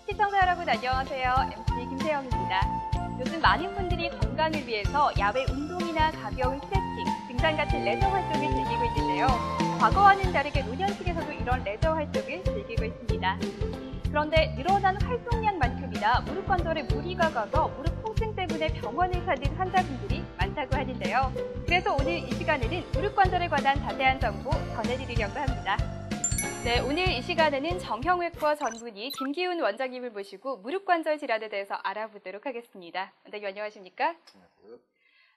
시청자 여러분 안녕하세요. MC 김세영입니다. 요즘 많은 분들이 건강을 위해서 야외 운동이나 가벼운 스트레칭, 등산 같은 레저 활동을 즐기고 있는데요. 과거와는 다르게 노년층에서도 이런 레저 활동을 즐기고 있습니다. 그런데 늘어난 활동량만큼이나 무릎 관절에 무리가 가서 무릎 통증 때문에 병원을 찾은 환자분들이 많다고 하는데요. 그래서 오늘 이 시간에는 무릎 관절에 관한 자세한 정보 전해드리려고 합니다. 네, 오늘 이 시간에는 정형외과 전문의 김기훈 원장님을 모시고 무릎 관절 질환에 대해서 알아보도록 하겠습니다. 원장님 안녕하십니까?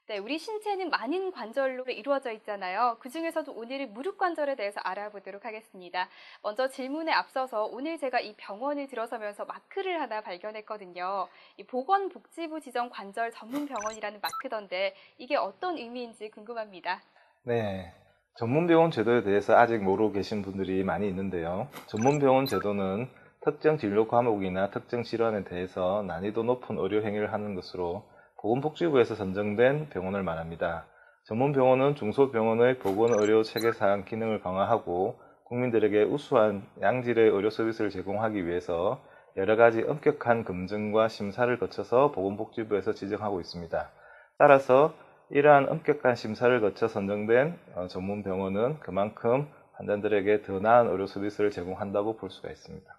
네, 우리 신체는 많은 관절로 이루어져 있잖아요. 그중에서도 오늘은 무릎 관절에 대해서 알아보도록 하겠습니다. 먼저 질문에 앞서서 오늘 제가 이 병원을 들어서면서 마크를 하나 발견했거든요. 이 보건복지부 지정 관절 전문 병원이라는 마크던데 이게 어떤 의미인지 궁금합니다. 네, 전문병원 제도에 대해서 아직 모르고 계신 분들이 많이 있는데요. 전문병원 제도는 특정 진료 과목이나 특정 질환에 대해서 난이도 높은 의료 행위를 하는 것으로 보건복지부에서 선정된 병원을 말합니다. 전문병원은 중소병원의 보건의료 체계상 기능을 강화하고 국민들에게 우수한 양질의 의료 서비스를 제공하기 위해서 여러 가지 엄격한 검증과 심사를 거쳐서 보건복지부에서 지정하고 있습니다. 따라서 이러한 엄격한 심사를 거쳐 선정된 전문병원은 그만큼 환자들에게 더 나은 의료 서비스를 제공한다고 볼 수가 있습니다.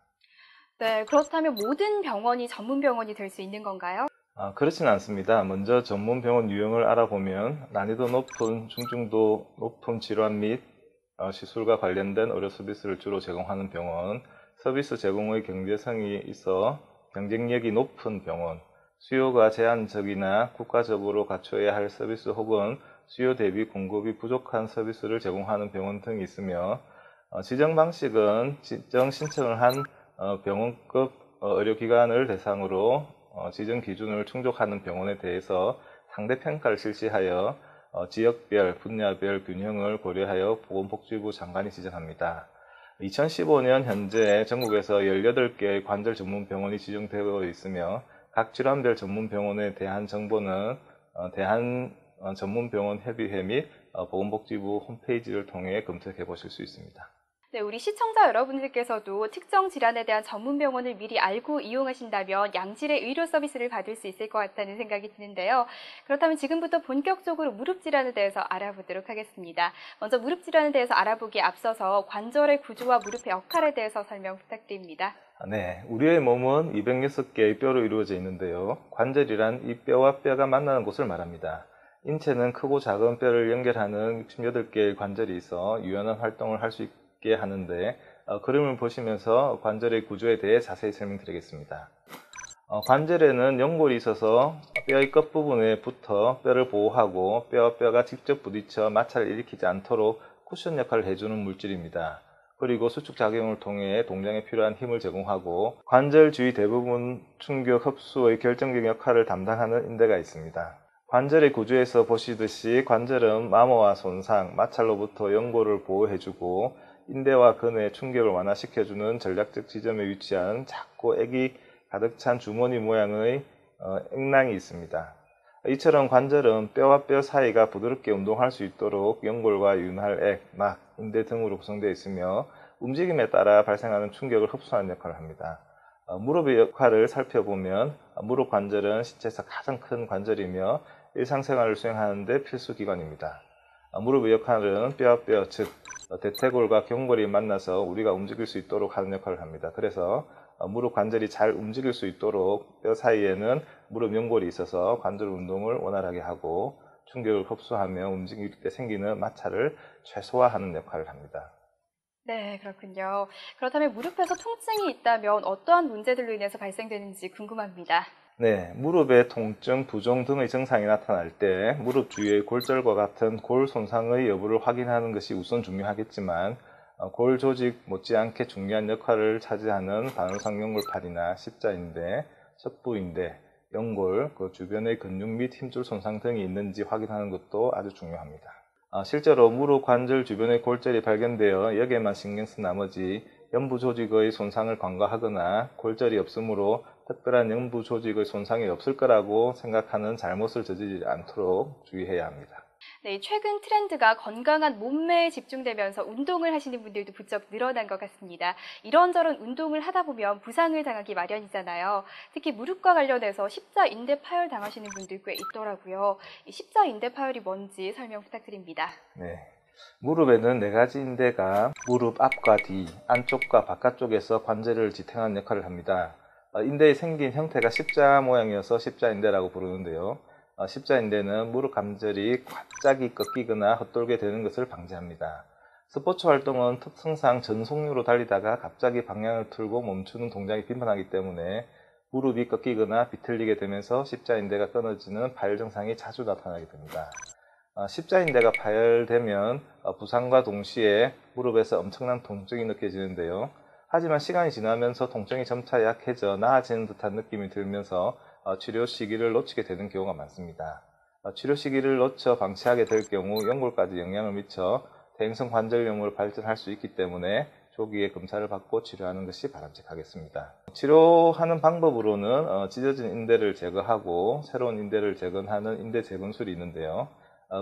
네, 그렇다면 모든 병원이 전문병원이 될 수 있는 건가요? 그렇지는 않습니다. 먼저 전문병원 유형을 알아보면 난이도 높은 중증도 높은 질환 및 시술과 관련된 의료 서비스를 주로 제공하는 병원, 서비스 제공의 경제성이 있어 경쟁력이 높은 병원, 수요가 제한적이나 국가적으로 갖춰야 할 서비스 혹은 수요 대비 공급이 부족한 서비스를 제공하는 병원 등이 있으며 지정 방식은 지정 신청을 한 병원급 의료기관을 대상으로 지정 기준을 충족하는 병원에 대해서 상대평가를 실시하여 지역별, 분야별 균형을 고려하여 보건복지부 장관이 지정합니다. 2015년 현재 전국에서 18개의 관절 전문병원이 지정되어 있으며 각 질환별 전문병원에 대한 정보는 대한전문병원협의회 및 보건복지부 홈페이지를 통해 검색해 보실 수 있습니다. 네, 우리 시청자 여러분들께서도 특정 질환에 대한 전문병원을 미리 알고 이용하신다면 양질의 의료 서비스를 받을 수 있을 것 같다는 생각이 드는데요. 그렇다면 지금부터 본격적으로 무릎 질환에 대해서 알아보도록 하겠습니다. 먼저 무릎 질환에 대해서 알아보기에 앞서서 관절의 구조와 무릎의 역할에 대해서 설명 부탁드립니다. 네, 우리의 몸은 206개의 뼈로 이루어져 있는데요. 관절이란 이 뼈와 뼈가 만나는 곳을 말합니다. 인체는 크고 작은 뼈를 연결하는 68개의 관절이 있어 유연한 활동을 할 수 있게 하는데 그림을 보시면서 관절의 구조에 대해 자세히 설명드리겠습니다. 관절에는 연골이 있어서 뼈의 끝부분에 붙어 뼈를 보호하고 뼈와 뼈가 직접 부딪혀 마찰을 일으키지 않도록 쿠션 역할을 해주는 물질입니다. 그리고 수축작용을 통해 동작에 필요한 힘을 제공하고 관절 주위 대부분 충격 흡수의 결정적 역할을 담당하는 인대가 있습니다. 관절의 구조에서 보시듯이 관절은 마모와 손상, 마찰로부터 연골을 보호해주고 인대와 근의 충격을 완화시켜주는 전략적 지점에 위치한 작고 액이 가득 찬 주머니 모양의 액낭이 있습니다. 이처럼 관절은 뼈와 뼈 사이가 부드럽게 운동할 수 있도록 연골과 윤활, 액, 막, 인대 등으로 구성되어 있으며 움직임에 따라 발생하는 충격을 흡수하는 역할을 합니다. 무릎의 역할을 살펴보면 무릎 관절은 신체에서 가장 큰 관절이며 일상생활을 수행하는 데 필수 기관입니다. 무릎의 역할은 뼈와 뼈, 즉 대퇴골과 경골이 만나서 우리가 움직일 수 있도록 하는 역할을 합니다. 그래서 무릎 관절이 잘 움직일 수 있도록 뼈 사이에는 무릎 연골이 있어서 관절 운동을 원활하게 하고 충격을 흡수하며 움직일 때 생기는 마찰을 최소화하는 역할을 합니다. 네, 그렇군요. 그렇다면 무릎에서 통증이 있다면 어떠한 문제들로 인해서 발생되는지 궁금합니다. 네, 무릎의 통증, 부종 등의 증상이 나타날 때 무릎 주위의 골절과 같은 골 손상의 여부를 확인하는 것이 우선 중요하겠지만 골 조직 못지않게 중요한 역할을 차지하는 반월상 연골판이나 십자인대, 척부인대, 연골, 그 주변의 근육 및 힘줄 손상 등이 있는지 확인하는 것도 아주 중요합니다. 실제로 무릎 관절 주변의 골절이 발견되어 여기에만 신경 쓴 나머지 연부 조직의 손상을 간과하거나 골절이 없으므로 특별한 연부 조직의 손상이 없을 거라고 생각하는 잘못을 저지르지 않도록 주의해야 합니다. 네, 최근 트렌드가 건강한 몸매에 집중되면서 운동을 하시는 분들도 부쩍 늘어난 것 같습니다. 이런저런 운동을 하다 보면 부상을 당하기 마련이잖아요. 특히 무릎과 관련해서 십자인대 파열 당하시는 분들 꽤 있더라고요. 이 십자인대 파열이 뭔지 설명 부탁드립니다. 네. 무릎에는 네 가지 인대가 무릎 앞과 뒤, 안쪽과 바깥쪽에서 관절을 지탱하는 역할을 합니다. 인대의 생긴 형태가 십자 모양이어서 십자인대라고 부르는데요. 십자인대는 무릎 관절이 갑자기 꺾이거나 헛돌게 되는 것을 방지합니다. 스포츠 활동은 특성상 전속력으로 달리다가 갑자기 방향을 틀고 멈추는 동작이 빈번하기 때문에 무릎이 꺾이거나 비틀리게 되면서 십자인대가 끊어지는 파열 증상이 자주 나타나게 됩니다. 십자인대가 파열되면 부상과 동시에 무릎에서 엄청난 통증이 느껴지는데요. 하지만 시간이 지나면서 통증이 점차 약해져 나아지는 듯한 느낌이 들면서 치료 시기를 놓치게 되는 경우가 많습니다. 치료 시기를 놓쳐 방치하게 될 경우 연골까지 영향을 미쳐 대행성 관절염으로 발전할 수 있기 때문에 조기에 검사를 받고 치료하는 것이 바람직하겠습니다. 치료하는 방법으로는 찢어진 인대를 제거하고 새로운 인대를 재건하는 인대 재건술이 있는데요.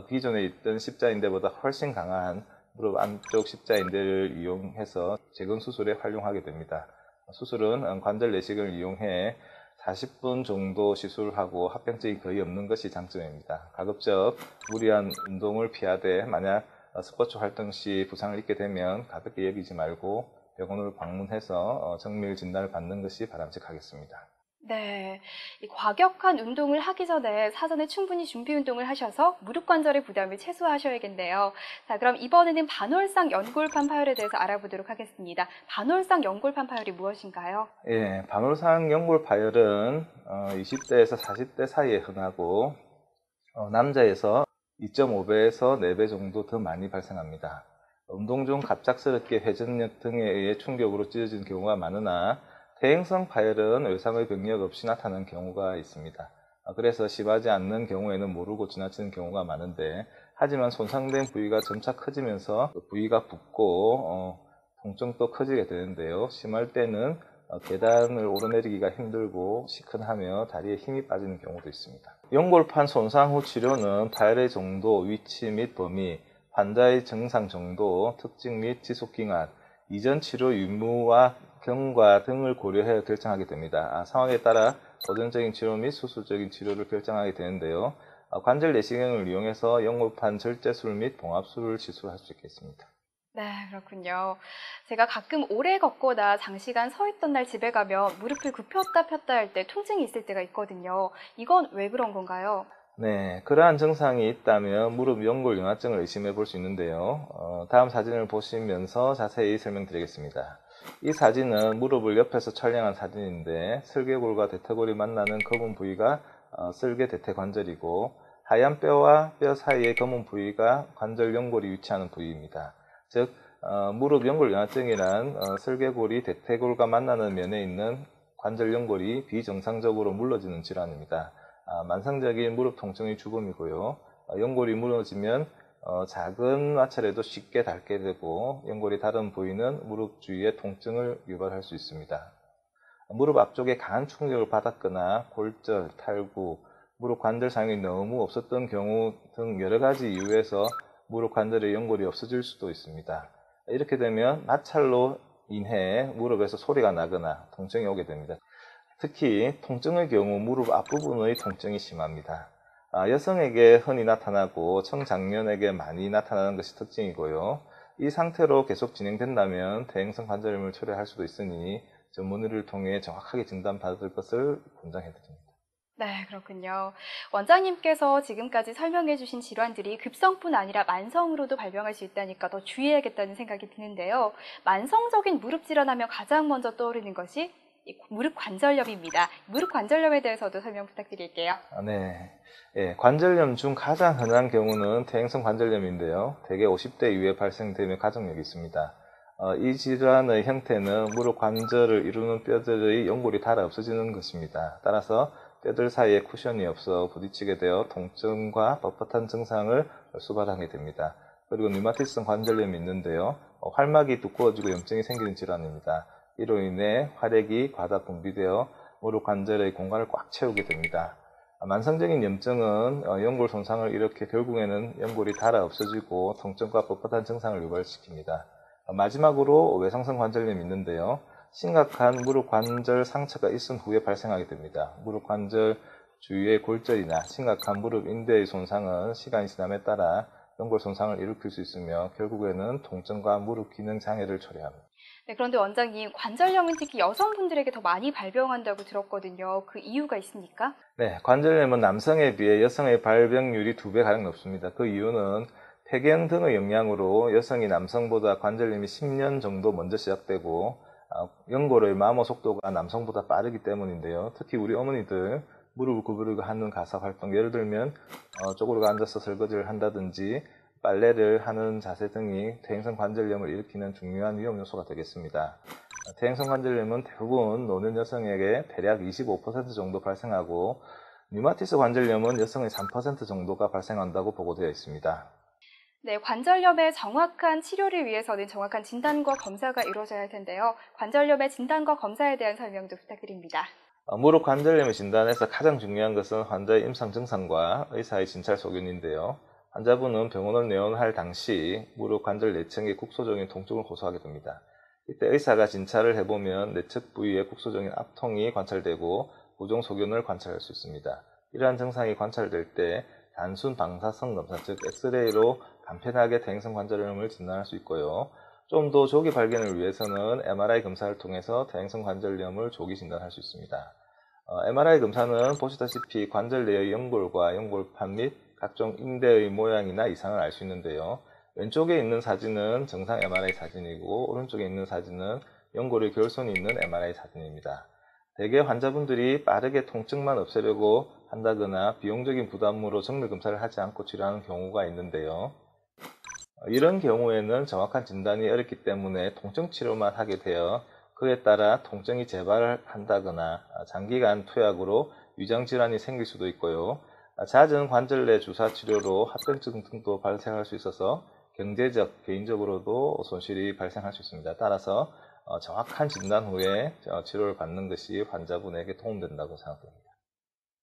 기존에 있던 십자인대보다 훨씬 강한 무릎 안쪽 십자인대를 이용해서 재건 수술에 활용하게 됩니다. 수술은 관절 내식을 이용해 40분 정도 시술하고 합병증이 거의 없는 것이 장점입니다. 가급적 무리한 운동을 피하되 만약 스포츠 활동 시 부상을 입게 되면 가볍게 여기지 말고 병원을 방문해서 정밀 진단을 받는 것이 바람직하겠습니다. 네, 이 과격한 운동을 하기 전에 사전에 충분히 준비 운동을 하셔서 무릎 관절의 부담을 최소화하셔야겠네요. 자, 그럼 이번에는 반월상 연골판 파열에 대해서 알아보도록 하겠습니다. 반월상 연골판 파열이 무엇인가요? 예, 반월상 연골 파열은 20대에서 40대 사이에 흔하고 남자에서 2.5배에서 4배 정도 더 많이 발생합니다. 운동 중 갑작스럽게 회전력 등에 의해 충격으로 찢어진 경우가 많으나 대행성 파열은 외상의 병력 없이 나타나는 경우가 있습니다. 그래서 심하지 않는 경우에는 모르고 지나치는 경우가 많은데 하지만 손상된 부위가 점차 커지면서 부위가 붓고 통증도 커지게 되는데요. 심할 때는 계단을 오르내리기가 힘들고 시큰하며 다리에 힘이 빠지는 경우도 있습니다. 연골판 손상 후 치료는 파열의 정도, 위치 및 범위, 환자의 증상 정도, 특징 및 지속기간, 이전 치료 유무와 경과 등을 고려해 결정하게 됩니다. 상황에 따라 보존적인 치료 및 수술적인 치료를 결정하게 되는데요. 관절 내시경을 이용해서 연골판 절제술 및 봉합술을 시술할 수 있겠습니다. 네, 그렇군요. 제가 가끔 오래 걷거나 장시간 서 있던 날 집에 가면 무릎을 굽혔다 폈다 할 때 통증이 있을 때가 있거든요. 이건 왜 그런 건가요? 네, 그러한 증상이 있다면 무릎 연골 연화증을 의심해 볼 수 있는데요. 다음 사진을 보시면서 자세히 설명드리겠습니다. 이 사진은 무릎을 옆에서 촬영한 사진인데 슬개골과 대퇴골이 만나는 검은 부위가 슬개 대퇴관절이고 하얀 뼈와 뼈 사이의 검은 부위가 관절 연골이 위치하는 부위입니다. 즉 무릎 연골 연화증이란 슬개골이 대퇴골과 만나는 면에 있는 관절 연골이 비정상적으로 물러지는 질환입니다. 만성적인 무릎 통증이 주범이고요. 연골이 무너지면 작은 마찰에도 쉽게 닳게 되고 연골이 다른 부위는 무릎 주위에 통증을 유발할 수 있습니다. 무릎 앞쪽에 강한 충격을 받았거나 골절, 탈구, 무릎 관절 사용이 너무 없었던 경우 등 여러 가지 이유에서 무릎 관절의 연골이 없어질 수도 있습니다. 이렇게 되면 마찰로 인해 무릎에서 소리가 나거나 통증이 오게 됩니다. 특히 통증의 경우 무릎 앞부분의 통증이 심합니다. 여성에게 흔히 나타나고 청장년에게 많이 나타나는 것이 특징이고요. 이 상태로 계속 진행된다면 대행성 관절염을 초래할 수도 있으니 전문의를 통해 정확하게 진단받을 것을 권장해드립니다. 네, 그렇군요. 원장님께서 지금까지 설명해 주신 질환들이 급성뿐 아니라 만성으로도 발병할 수 있다니까 더 주의해야겠다는 생각이 드는데요. 만성적인 무릎 질환하면 가장 먼저 떠오르는 것이 무릎 관절염입니다. 무릎 관절염에 대해서도 설명 부탁드릴게요. 네. 관절염 중 가장 흔한 경우는 퇴행성 관절염인데요. 대개 50대 이후에 발생되며 가족력이 있습니다. 이 질환의 형태는 무릎 관절을 이루는 뼈들의 연골이 닳아 없어지는 것입니다. 따라서 뼈들 사이에 쿠션이 없어 부딪히게 되어 통증과 뻣뻣한 증상을 수발하게 됩니다. 그리고 류마티성 관절염이 있는데요. 활막이 두꺼워지고 염증이 생기는 질환입니다. 이로 인해 활액이 과다 분비되어 무릎 관절의 공간을 꽉 채우게 됩니다. 만성적인 염증은 연골 손상을 일으켜 결국에는 연골이 닳아 없어지고 통증과 뻣뻣한 증상을 유발시킵니다. 마지막으로 외상성 관절염이 있는데요. 심각한 무릎 관절 상처가 있은 후에 발생하게 됩니다. 무릎 관절 주위의 골절이나 심각한 무릎 인대의 손상은 시간이 지남에 따라 연골 손상을 일으킬 수 있으며 결국에는 통증과 무릎 기능 장애를 초래합니다. 네, 그런데 원장님, 관절염은 특히 여성분들에게 더 많이 발병한다고 들었거든요. 그 이유가 있습니까? 네, 관절염은 남성에 비해 여성의 발병률이 2배 가량 높습니다. 그 이유는 폐경 등의 영향으로 여성이 남성보다 관절염이 10년 정도 먼저 시작되고 연골의 마모 속도가 남성보다 빠르기 때문인데요. 특히 우리 어머니들 무릎을 구부리고 하는 가사 활동, 예를 들면 쪼그리고 앉아서 설거지를 한다든지 빨래를 하는 자세 등이 퇴행성 관절염을 일으키는 중요한 위험 요소가 되겠습니다. 퇴행성 관절염은 대부분 노년 여성에게 대략 25% 정도 발생하고 류마티스 관절염은 여성의 3% 정도가 발생한다고 보고되어 있습니다. 네, 관절염의 정확한 치료를 위해서는 정확한 진단과 검사가 이루어져야 할 텐데요. 관절염의 진단과 검사에 대한 설명도 부탁드립니다. 무릎 관절염의 진단에서 가장 중요한 것은 환자의 임상 증상과 의사의 진찰 소견인데요. 환자분은 병원을 내원할 당시 무릎 관절 내측의 국소적인 통증을 호소하게 됩니다. 이때 의사가 진찰을 해보면 내측 부위에 국소적인 압통이 관찰되고 부종 소견을 관찰할 수 있습니다. 이러한 증상이 관찰될 때 단순 방사선 검사, 즉 엑스레이로 간편하게 퇴행성 관절염을 진단할 수 있고요. 좀 더 조기 발견을 위해서는 MRI 검사를 통해서 퇴행성 관절염을 조기 진단할 수 있습니다. MRI 검사는 보시다시피 관절 내의 연골과 연골판 및 각종 인대의 모양이나 이상을 알 수 있는데요. 왼쪽에 있는 사진은 정상 MRI 사진이고 오른쪽에 있는 사진은 연골의 결손이 있는 MRI 사진입니다. 대개 환자분들이 빠르게 통증만 없애려고 한다거나 비용적인 부담으로 정밀 검사를 하지 않고 치료하는 경우가 있는데요. 이런 경우에는 정확한 진단이 어렵기 때문에 통증 치료만 하게 되어 그에 따라 통증이 재발한다거나 장기간 투약으로 위장질환이 생길 수도 있고요. 잦은 관절 내 주사 치료로 합병증 등도 발생할 수 있어서 경제적, 개인적으로도 손실이 발생할 수 있습니다. 따라서 정확한 진단 후에 치료를 받는 것이 환자분에게 도움된다고 생각됩니다.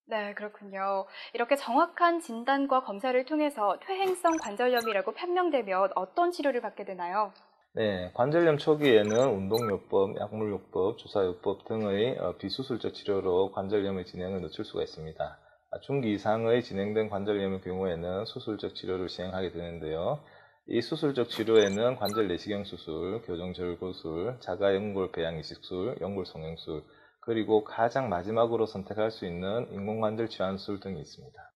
네, 그렇군요. 이렇게 정확한 진단과 검사를 통해서 퇴행성 관절염이라고 판명되면 어떤 치료를 받게 되나요? 네, 관절염 초기에는 운동요법, 약물요법, 주사요법 등의 비수술적 치료로 관절염의 진행을 늦출 수가 있습니다. 중기 이상의 진행된 관절염의 경우에는 수술적 치료를 시행하게 되는데요. 이 수술적 치료에는 관절 내시경 수술, 교정절골술, 자가연골 배양 이식술, 연골 성형술, 그리고 가장 마지막으로 선택할 수 있는 인공관절 치환술 등이 있습니다.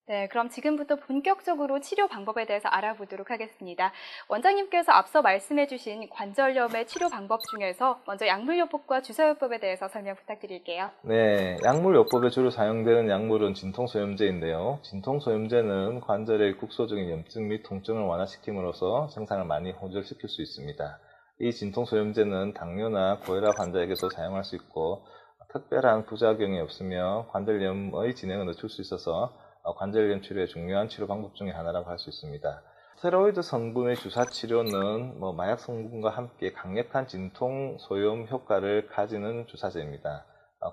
네, 그럼 지금부터 본격적으로 치료 방법에 대해서 알아보도록 하겠습니다. 원장님께서 앞서 말씀해주신 관절염의 치료 방법 중에서 먼저 약물요법과 주사요법에 대해서 설명 부탁드릴게요. 네, 약물요법에 주로 사용되는 약물은 진통소염제인데요. 진통소염제는 관절의 국소적인 염증 및 통증을 완화시킴으로써 증상을 많이 호전시킬 수 있습니다. 이 진통소염제는 당뇨나 고혈압 환자에게도 사용할 수 있고 특별한 부작용이 없으며 관절염의 진행을 늦출 수 있어서 관절염 치료의 중요한 치료 방법 중에 하나라고 할 수 있습니다. 스테로이드 성분의 주사 치료는 마약 성분과 함께 강력한 진통 소염 효과를 가지는 주사제입니다.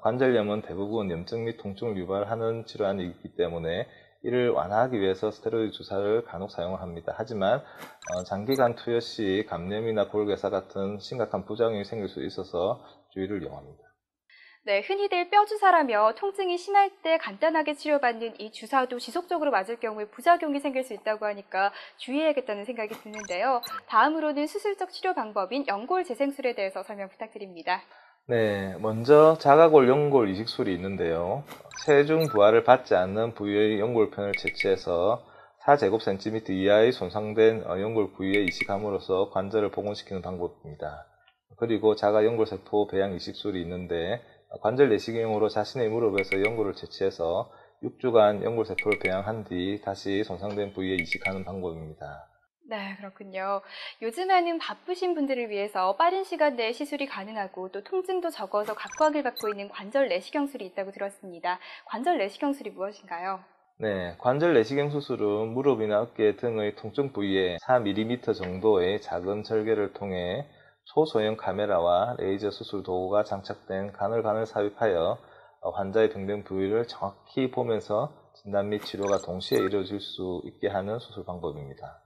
관절염은 대부분 염증 및 통증을 유발하는 질환이기 때문에 이를 완화하기 위해서 스테로이드 주사를 간혹 사용을 합니다. 하지만 장기간 투여 시 감염이나 골괴사 같은 심각한 부작용이 생길 수 있어서 주의를 요합니다. 네, 흔히들 뼈주사라며 통증이 심할 때 간단하게 치료받는 이 주사도 지속적으로 맞을 경우에 부작용이 생길 수 있다고 하니까 주의해야겠다는 생각이 드는데요. 다음으로는 수술적 치료 방법인 연골 재생술에 대해서 설명 부탁드립니다. 네, 먼저 자가골 연골 이식술이 있는데요. 체중 부하를 받지 않는 부위의 연골편을 채취해서 4제곱cm 이하의 손상된 연골 부위에 이식함으로써 관절을 복원시키는 방법입니다. 그리고 자가 연골세포 배양 이식술이 있는데 관절 내시경으로 자신의 무릎에서 연골을 채취해서 6주간 연골세포를 배양한 뒤 다시 손상된 부위에 이식하는 방법입니다. 네, 그렇군요. 요즘에는 바쁘신 분들을 위해서 빠른 시간 내에 시술이 가능하고 또 통증도 적어서 각광을 받고 있는 관절 내시경술이 있다고 들었습니다. 관절 내시경술이 무엇인가요? 네, 관절 내시경 수술은 무릎이나 어깨 등의 통증 부위에 4mm 정도의 작은 절개를 통해 초소형 카메라와 레이저 수술 도구가 장착된 가늘관을 삽입하여 환자의 병된 부위를 정확히 보면서 진단 및 치료가 동시에 이루어질 수 있게 하는 수술 방법입니다.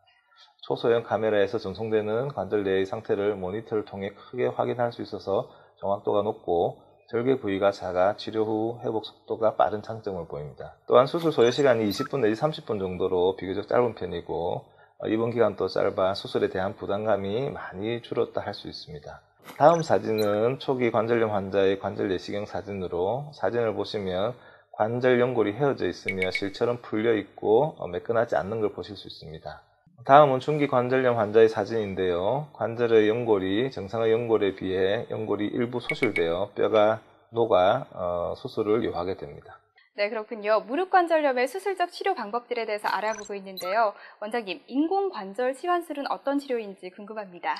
초소형 카메라에서 전송되는 관절 내의 상태를 모니터를 통해 크게 확인할 수 있어서 정확도가 높고 절개 부위가 작아 치료 후 회복 속도가 빠른 장점을 보입니다. 또한 수술 소요 시간이 20분 내지 30분 정도로 비교적 짧은 편이고 입원 기간도 짧아 수술에 대한 부담감이 많이 줄었다 할 수 있습니다. 다음 사진은 초기 관절염 환자의 관절 내시경 사진으로 사진을 보시면 관절 연골이 헤어져 있으며 실처럼 풀려 있고 매끈하지 않는 걸 보실 수 있습니다. 다음은 중기 관절염 환자의 사진인데요. 관절의 연골이 정상의 연골에 비해 연골이 일부 소실되어 뼈가 녹아 수술을 요하게 됩니다. 네, 그렇군요. 무릎 관절염의 수술적 치료 방법들에 대해서 알아보고 있는데요. 원장님, 인공관절 치환술은 어떤 치료인지 궁금합니다.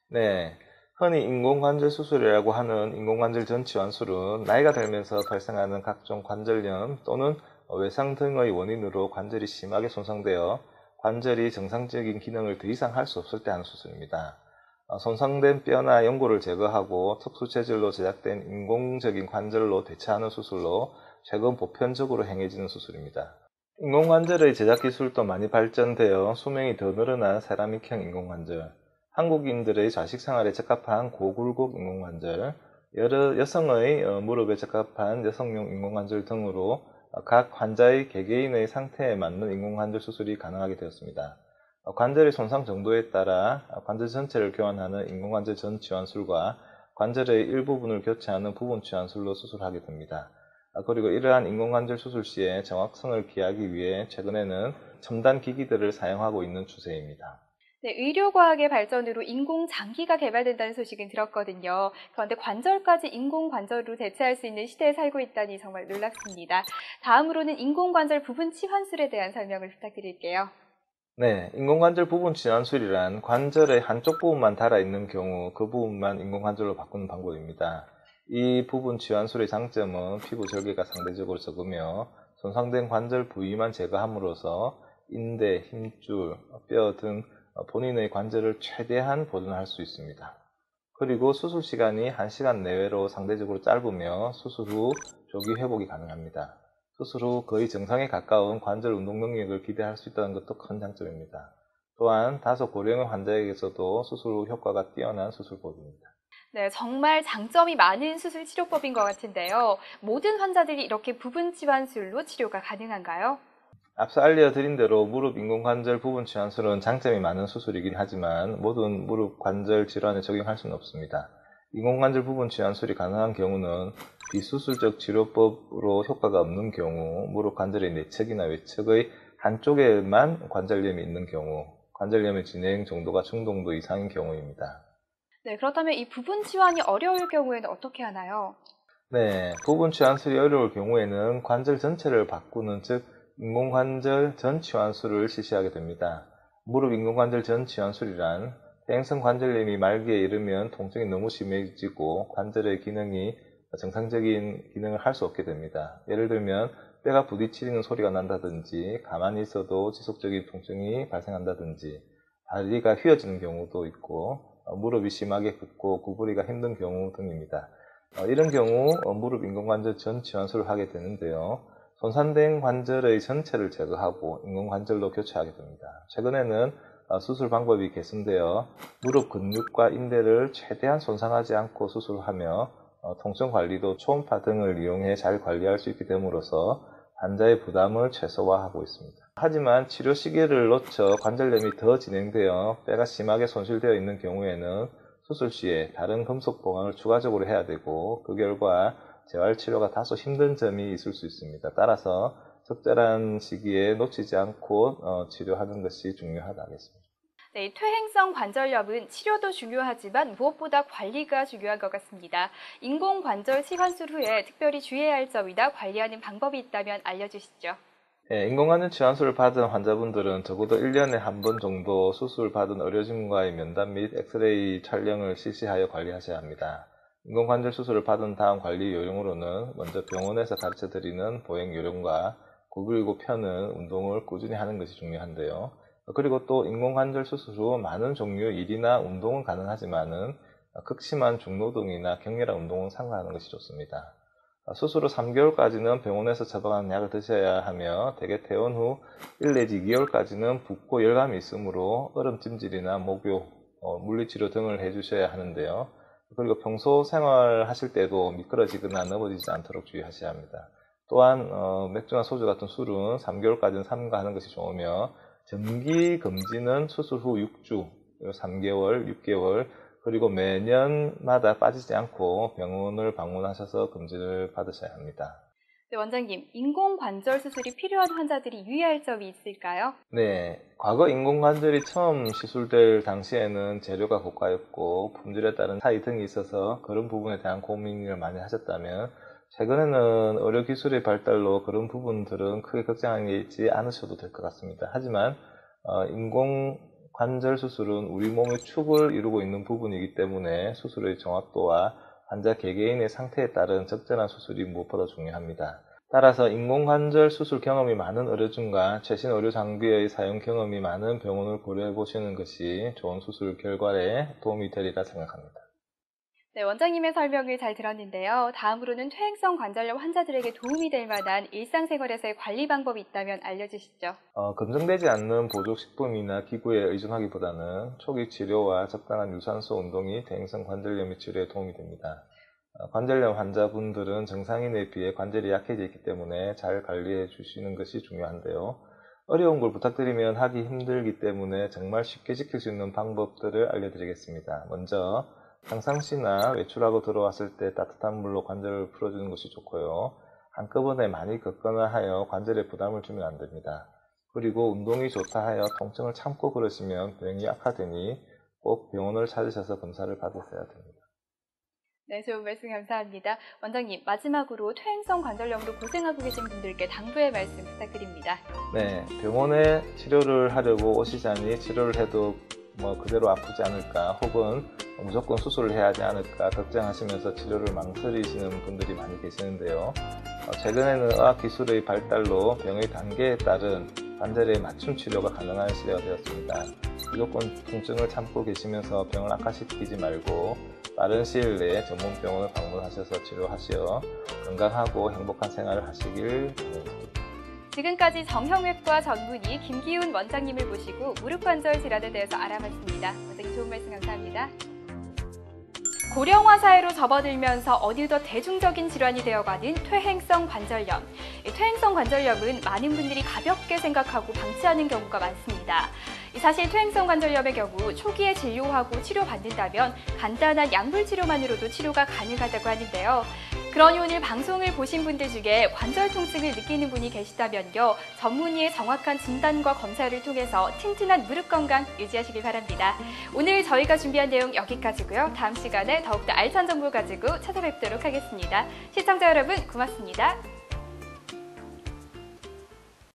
네, 흔히 인공관절 수술이라고 하는 인공관절 전 치환술은 나이가 들면서 발생하는 각종 관절염 또는 외상 등의 원인으로 관절이 심하게 손상되어 관절이 정상적인 기능을 더 이상 할 수 없을 때 하는 수술입니다. 손상된 뼈나 연골을 제거하고 특수 재질로 제작된 인공적인 관절로 대체하는 수술로 최근 보편적으로 행해지는 수술입니다. 인공관절의 제작 기술도 많이 발전되어 수명이 더 늘어난 세라믹형 인공관절, 한국인들의 자식 생활에 적합한 고굴곡 인공관절, 여성의 무릎에 적합한 여성용 인공관절 등으로 각 환자의 개개인의 상태에 맞는 인공관절 수술이 가능하게 되었습니다. 관절의 손상 정도에 따라 관절 전체를 교환하는 인공관절 전 치환술과 관절의 일부분을 교체하는 부분 치환술로 수술하게 됩니다. 그리고 이러한 인공관절 수술 시에 정확성을 기하기 위해 최근에는 첨단 기기들을 사용하고 있는 추세입니다. 네, 의료과학의 발전으로 인공장기가 개발된다는 소식은 들었거든요. 그런데 관절까지 인공관절로 대체할 수 있는 시대에 살고 있다니 정말 놀랍습니다. 다음으로는 인공관절 부분 치환술에 대한 설명을 부탁드릴게요. 네, 인공관절 부분 치환술이란 관절의 한쪽 부분만 달아있는 경우 그 부분만 인공관절로 바꾸는 방법입니다. 이 부분 치환술의 장점은 피부 절개가 상대적으로 적으며 손상된 관절 부위만 제거함으로써 인대, 힘줄, 뼈 등 본인의 관절을 최대한 보존할 수 있습니다. 그리고 수술 시간이 1시간 내외로 상대적으로 짧으며 수술 후 조기 회복이 가능합니다. 수술 후 거의 정상에 가까운 관절 운동 능력을 기대할 수 있다는 것도 큰 장점입니다. 또한 다소 고령의 환자에게서도 수술 후 효과가 뛰어난 수술법입니다. 네, 정말 장점이 많은 수술 치료법인 것 같은데요. 모든 환자들이 이렇게 부분 치환술로 치료가 가능한가요? 앞서 알려드린 대로 무릎 인공관절 부분 치환술은 장점이 많은 수술이긴 하지만 모든 무릎 관절 질환에 적용할 수는 없습니다. 인공관절 부분 치환술이 가능한 경우는 비수술적 치료법으로 효과가 없는 경우, 무릎 관절의 내측이나 외측의 한쪽에만 관절염이 있는 경우, 관절염의 진행 정도가 중등도 이상인 경우입니다. 네, 그렇다면 이 부분 치환이 어려울 경우에는 어떻게 하나요? 네, 부분 치환술이 어려울 경우에는 관절 전체를 바꾸는 즉 인공관절 전 치환술을 실시하게 됩니다. 무릎 인공관절 전 치환술이란 퇴행성 관절염이 말기에 이르면 통증이 너무 심해지고 관절의 기능이 정상적인 기능을 할 수 없게 됩니다. 예를 들면 뼈가 부딪히는 소리가 난다든지 가만히 있어도 지속적인 통증이 발생한다든지 다리가 휘어지는 경우도 있고 무릎이 심하게 붓고 구부리기가 힘든 경우 등입니다. 이런 경우 무릎 인공관절 전 치환술을 하게 되는데요. 손상된 관절의 전체를 제거하고 인공관절로 교체하게 됩니다. 최근에는 수술 방법이 개선되어 무릎 근육과 인대를 최대한 손상하지 않고 수술하며 통증 관리도 초음파 등을 이용해 잘 관리할 수 있게 됨으로써 환자의 부담을 최소화하고 있습니다. 하지만 치료 시기를 놓쳐 관절염이 더 진행되어 뼈가 심하게 손실되어 있는 경우에는 수술 시에 다른 금속 보강을 추가적으로 해야 되고 그 결과 재활치료가 다소 힘든 점이 있을 수 있습니다. 따라서 적절한 시기에 놓치지 않고 치료하는 것이 중요하다 하겠습니다. 네, 퇴행성 관절염은 치료도 중요하지만 무엇보다 관리가 중요한 것 같습니다. 인공관절 치환술 후에 특별히 주의해야 할 점이나 관리하는 방법이 있다면 알려주시죠. 네, 인공관절 치환술을 받은 환자분들은 적어도 1년에 한 번 정도 수술 받은 의료진과의 면담 및 엑스레이 촬영을 실시하여 관리하셔야 합니다. 인공관절 수술을 받은 다음 관리 요령으로는 먼저 병원에서 가르쳐드리는 보행 요령과 구부리고 펴는 운동을 꾸준히 하는 것이 중요한데요. 그리고 또 인공관절 수술 후 많은 종류의 일이나 운동은 가능하지만은 극심한 중노동이나 격렬한 운동은 삼가하는 것이 좋습니다. 수술 후 3개월까지는 병원에서 처방한 약을 드셔야 하며 대개 퇴원 후 1 내지 2개월까지는 붓고 열감이 있으므로 얼음찜질이나 목욕, 물리치료 등을 해주셔야 하는데요. 그리고 평소 생활하실 때도 미끄러지거나 넘어지지 않도록 주의하셔야 합니다. 또한 맥주나 소주 같은 술은 3개월까지는 삼가하는 것이 좋으며 정기 금지는 수술 후 6주, 3개월, 6개월 그리고 매년마다 빠지지 않고 병원을 방문하셔서 검진을 받으셔야 합니다. 네, 원장님, 인공관절 수술이 필요한 환자들이 유의할 점이 있을까요? 네, 과거 인공관절이 처음 시술될 당시에는 재료가 고가였고 품질에 따른 차이 등이 있어서 그런 부분에 대한 고민을 많이 하셨다면 최근에는 의료기술의 발달로 그런 부분들은 크게 걱정하지 않으셔도 될 것 같습니다. 하지만 인공관절 수술은 우리 몸의 축을 이루고 있는 부분이기 때문에 수술의 정확도와 환자 개개인의 상태에 따른 적절한 수술이 무엇보다 중요합니다. 따라서 인공관절 수술 경험이 많은 의료진과 최신 의료 장비의 사용 경험이 많은 병원을 고려해 보시는 것이 좋은 수술 결과에 도움이 되리라 생각합니다. 네, 원장님의 설명을 잘 들었는데요. 다음으로는 퇴행성 관절염 환자들에게 도움이 될 만한 일상생활에서의 관리 방법이 있다면 알려주시죠. 검증되지 않는 보조식품이나 기구에 의존하기보다는 초기 치료와 적당한 유산소 운동이 퇴행성 관절염의 치료에 도움이 됩니다. 관절염 환자분들은 정상인에 비해 관절이 약해져 있기 때문에 잘 관리해 주시는 것이 중요한데요. 어려운 걸 부탁드리면 하기 힘들기 때문에 정말 쉽게 지킬 수 있는 방법들을 알려드리겠습니다. 먼저 평상시나 외출하고 들어왔을 때 따뜻한 물로 관절을 풀어주는 것이 좋고요. 한꺼번에 많이 걷거나 하여 관절에 부담을 주면 안 됩니다. 그리고 운동이 좋다 하여 통증을 참고 그러시면 병이 악화되니 꼭 병원을 찾으셔서 검사를 받으셔야 됩니다. 네, 좋은 말씀 감사합니다. 원장님, 마지막으로 퇴행성 관절염으로 고생하고 계신 분들께 당부의 말씀 부탁드립니다. 네, 병원에 치료를 하려고 오시자니 치료를 해도 그대로 아프지 않을까 혹은 무조건 수술을 해야 하지 않을까 걱정하시면서 치료를 망설이시는 분들이 많이 계시는데요. 최근에는 의학기술의 발달로 병의 단계에 따른 관절의 맞춤 치료가 가능한 시대가 되었습니다. 무조건 통증을 참고 계시면서 병을 악화시키지 말고 빠른 시일 내에 전문 병원을 방문하셔서 치료하시어 건강하고 행복한 생활을 하시길 바랍니다. 지금까지 정형외과 전문의 김기훈 원장님을 모시고 무릎 관절 질환에 대해서 알아봤습니다. 원장님 좋은 말씀 감사합니다. 고령화 사회로 접어들면서 어느덧 대중적인 질환이 되어가는 퇴행성 관절염. 퇴행성 관절염은 많은 분들이 가볍게 생각하고 방치하는 경우가 많습니다. 사실 퇴행성 관절염의 경우 초기에 진료하고 치료받는다면 간단한 약물 치료만으로도 치료가 가능하다고 하는데요. 그러니 오늘 방송을 보신 분들 중에 관절 통증을 느끼는 분이 계시다면요. 전문의의 정확한 진단과 검사를 통해서 튼튼한 무릎 건강 유지하시길 바랍니다. 오늘 저희가 준비한 내용 여기까지고요. 다음 시간에 더욱더 알찬 정보 가지고 찾아뵙도록 하겠습니다. 시청자 여러분 고맙습니다.